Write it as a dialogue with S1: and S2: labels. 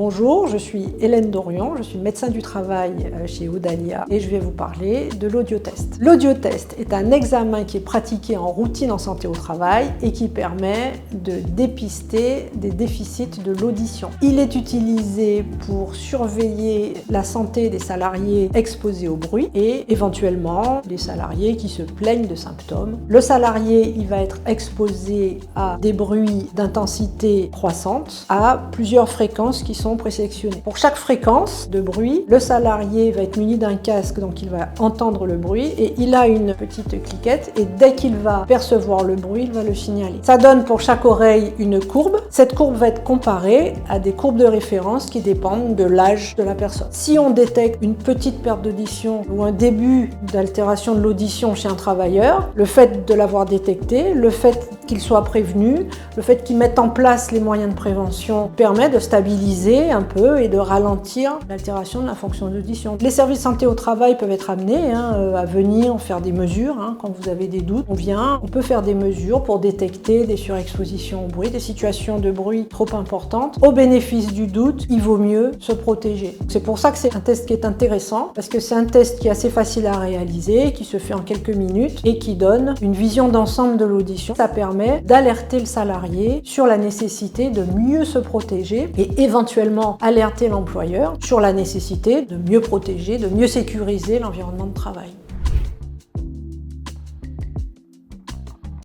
S1: Bonjour, je suis Hélène Dorion, je suis médecin du travail chez Audalia et je vais vous parler de l'audiotest. L'audiotest est un examen qui est pratiqué en routine en santé au travail et qui permet de dépister des déficits de l'audition. Il est utilisé pour surveiller la santé des salariés exposés au bruit et éventuellement des salariés qui se plaignent de symptômes. Le salarié, il va être exposé à des bruits d'intensité croissante à plusieurs fréquences qui sont présélectionnées. Pour chaque fréquence de bruit, le salarié va être muni d'un casque, donc il va entendre le bruit et il a une petite cliquette et dès qu'il va percevoir le bruit, il va le signaler. Ça donne pour chaque oreille une courbe. Cette courbe va être comparée à des courbes de référence qui dépendent de l'âge de la personne. Si on détecte une petite perte d'audition ou un début d'altération de l'audition chez un travailleur, le fait de l'avoir détecté, le fait qu'il soit prévenu, le fait qu'il mette en place les moyens de prévention permet de stabiliser un peu et de ralentir l'altération de la fonction d'audition. Les services de santé au travail peuvent être amenés à venir faire des mesures quand vous avez des doutes. On peut faire des mesures pour détecter des surexpositions au bruit, des situations de bruit trop importantes. Au bénéfice du doute, il vaut mieux se protéger. C'est pour ça que c'est un test qui est intéressant, parce que c'est un test qui est assez facile à réaliser, qui se fait en quelques minutes et qui donne une vision d'ensemble de l'audition. Ça permet d'alerter le salarié sur la nécessité de mieux se protéger et éventuellement alerter l'employeur sur la nécessité de mieux protéger, de mieux sécuriser l'environnement de travail.